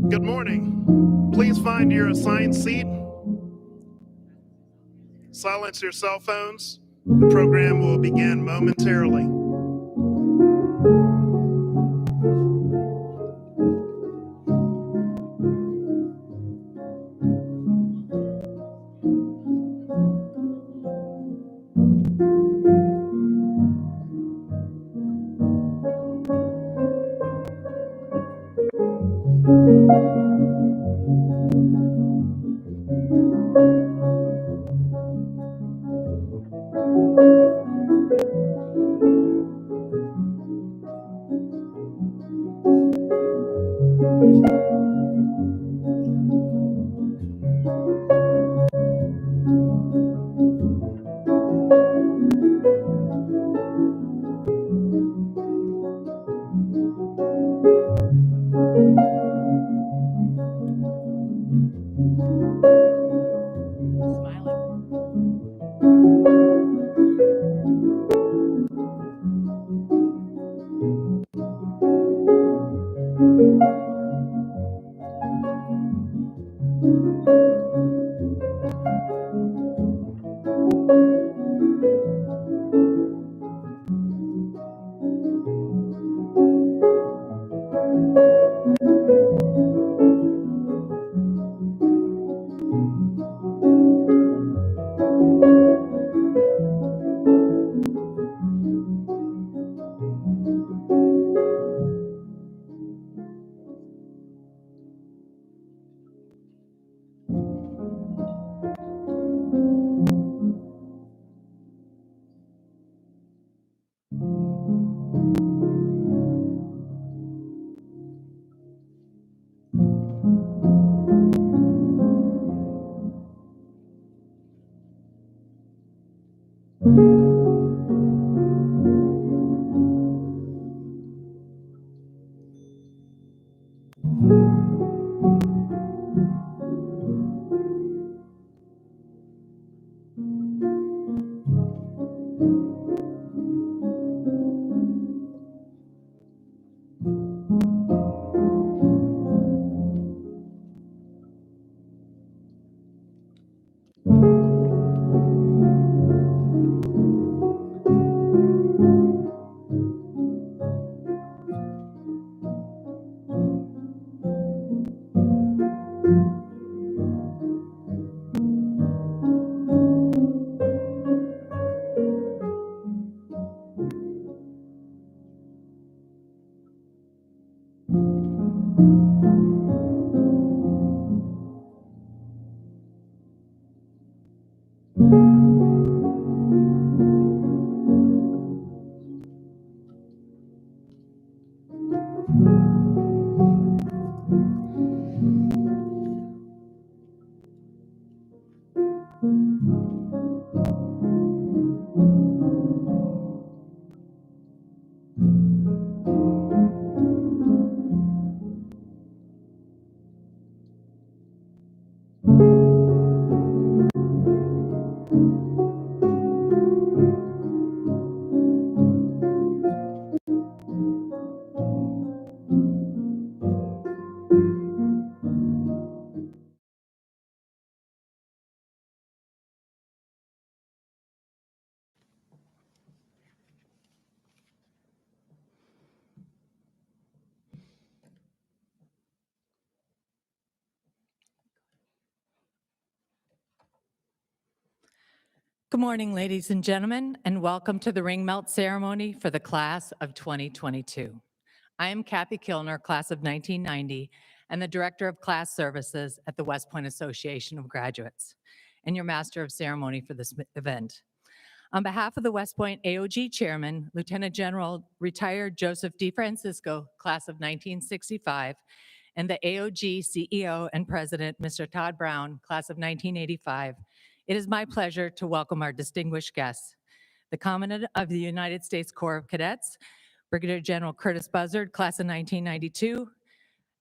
Good morning. Please find your assigned seat. Silence your cell phones. The program will begin momentarily. Good morning, ladies and gentlemen, and welcome to the ring melt ceremony for the class of 2022. I am Kathy Kilner, class of 1990, and the Director of Class Services at the West Point Association of Graduates, and your Master of Ceremony for this event. On behalf of the West Point AOG Chairman, Lieutenant General Retired Joseph D. Francisco, class of 1965, and the AOG CEO and President, Mr. Todd Brown, class of 1985, it is my pleasure to welcome our distinguished guests, the Commandant of the United States Corps of Cadets, Brigadier General Curtis Buzzard, class of 1992,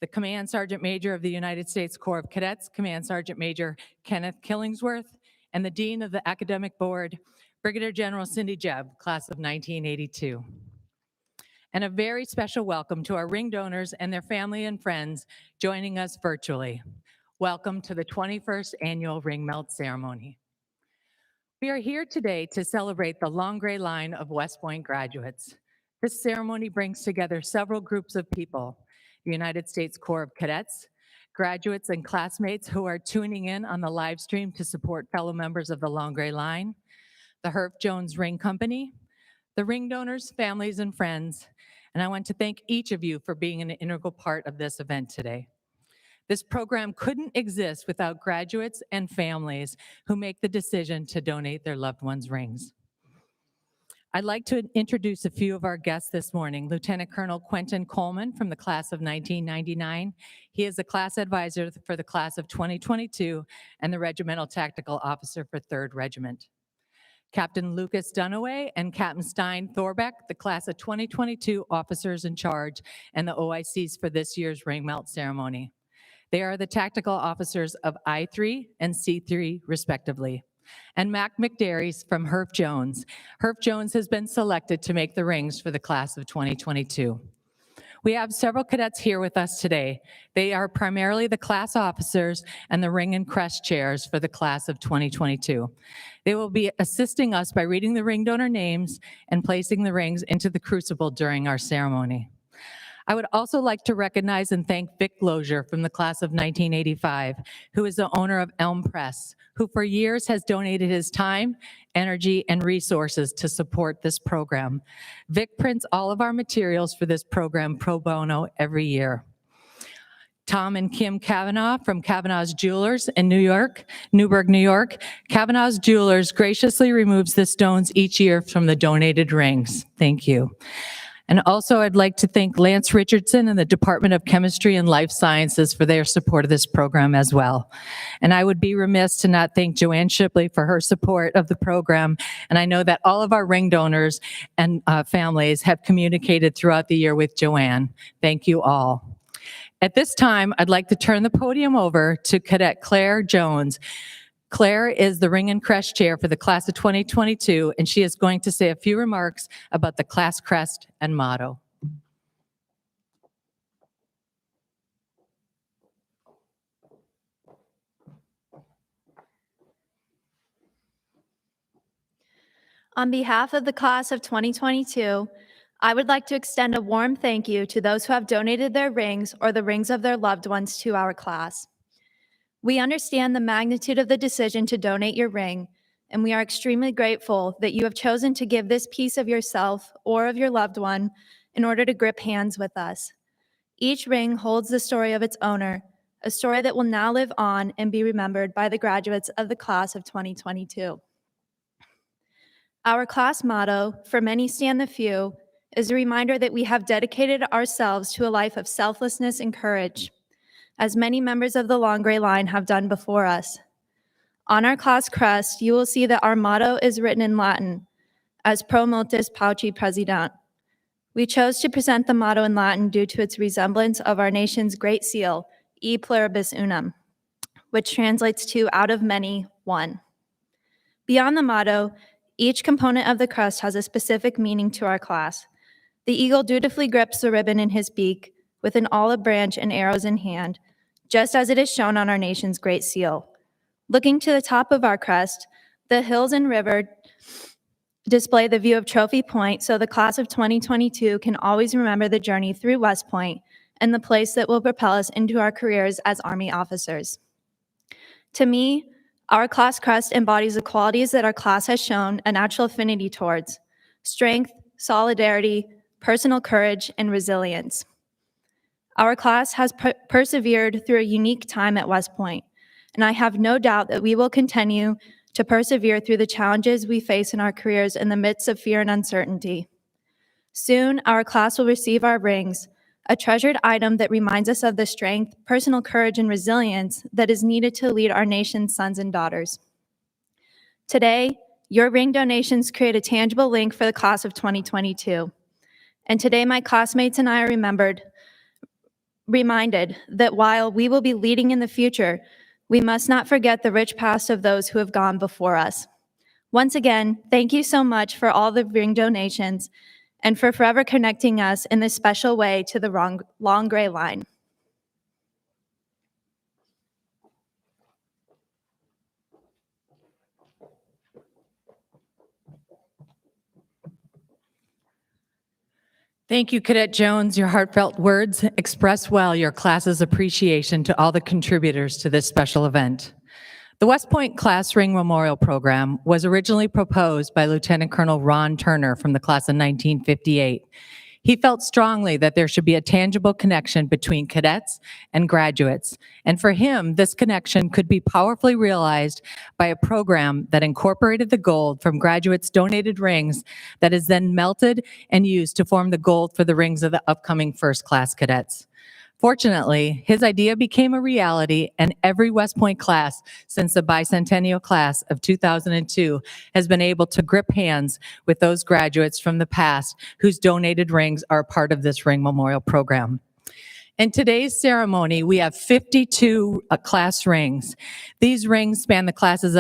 the Command Sergeant Major of the United States Corps of Cadets, Command Sergeant Major Kenneth Killingsworth, and the Dean of the Academic Board, Brigadier General Cindy Jebb, class of 1982. And a very special welcome to our ring donors and their family and friends joining us virtually. Welcome to the 21st Annual Ring Melt Ceremony. We are here today to celebrate the long gray line of West Point graduates. This ceremony brings together several groups of people: the United States Corps of Cadets, graduates and classmates who are tuning in on the live stream to support fellow members of the Long Gray Line, the Herff Jones Ring Company, the ring donors, families, and friends, and I want to thank each of you for being an integral part of this event today. This program couldn't exist without graduates and families who make the decision to donate their loved ones' rings. I'd like to introduce a few of our guests this morning. Lieutenant Colonel Quentin Coleman from the class of 1999. He is the class advisor for the class of 2022 and the regimental tactical officer for 3rd Regiment. Captain Lucas Dunaway and Captain Stein Thorbeck, the class of 2022 officers in charge and the OICs for this year's ring melt ceremony. They are the tactical officers of I-3 and C-3, respectively. And Mac McDarries from Herff Jones. Herff Jones has been selected to make the rings for the class of 2022. We have several cadets here with us today. They are primarily the class officers and the ring and crest chairs for the class of 2022. They will be assisting us by reading the ring donor names and placing the rings into the crucible during our ceremony. I would also like to recognize and thank Vic Lozier from the class of 1985, who is the owner of Elm Press, who for years has donated his time, energy, and resources to support this program. Vic prints all of our materials for this program pro bono every year. Tom and Kim Kavanaugh from Kavanaugh's Jewelers in Newburgh, New York. Kavanaugh's Jewelers graciously removes the stones each year from the donated rings. Thank you. And also, I'd like to thank Lance Richardson and the Department of Chemistry and Life Sciences for their support of this program as well. And I would be remiss to not thank Joanne Shipley for her support of the program. And I know that all of our ring donors and families have communicated throughout the year with Joanne. Thank you all. At this time, I'd like to turn the podium over to Cadet Claire Jones. Claire is the ring and crest chair for the class of 2022, and she is going to say a few remarks about the class crest and motto. On behalf of the class of 2022, I would like to extend a warm thank you to those who have donated their rings or the rings of their loved ones to our class. We understand the magnitude of the decision to donate your ring, and we are extremely grateful that you have chosen to give this piece of yourself or of your loved one in order to grip hands with us. Each ring holds the story of its owner, a story that will now live on and be remembered by the graduates of the class of 2022. Our class motto, "For many stand the few," is a reminder that we have dedicated ourselves to a life of selflessness and courage, as many members of the Long Gray Line have done before us. On our class crest, you will see that our motto is written in Latin, as Pro Multis Pauci Praesidunt. We chose to present the motto in Latin due to its resemblance of our nation's great seal, E Pluribus Unum, which translates to out of many, one. Beyond the motto, each component of the crest has a specific meaning to our class. The eagle dutifully grips the ribbon in his beak, with an olive branch and arrows in hand, just as it is shown on our nation's great seal. Looking to the top of our crest, the hills and river display the view of Trophy Point, so the class of 2022 can always remember the journey through West Point and the place that will propel us into our careers as Army officers. To me, Our class crest embodies the qualities that our class has shown a natural affinity towards: strength, solidarity, personal courage, and resilience. Our class has persevered through a unique time at West Point, and I have no doubt that we will continue to persevere through the challenges we face in our careers in the midst of fear and uncertainty. Soon, our class will receive our rings, a treasured item that reminds us of the strength, personal courage, and resilience that is needed to lead our nation's sons and daughters. Today, your ring donations create a tangible link for the class of 2022. And today, my classmates and I are reminded that while we will be leading in the future, we must not forget the rich past of those who have gone before us. Once again, thank you so much for all the ring donations and for forever connecting us in this special way to the long gray line. Thank you, Cadet Jones. Your heartfelt words express well your class's appreciation to all the contributors to this special event. The West Point Class Ring Memorial Program was originally proposed by Lieutenant Colonel Ron Turner from the class of 1958. He felt strongly that there should be a tangible connection between cadets and graduates, and for him, this connection could be powerfully realized by a program that incorporated the gold from graduates' donated rings that is then melted and used to form the gold for the rings of the upcoming first-class cadets. Fortunately, his idea became a reality, and every West Point class since the bicentennial class of 2002 has been able to grip hands with those graduates from the past whose donated rings are part of this Ring Memorial Program. In today's ceremony, we have 52 class rings. These rings span the classes of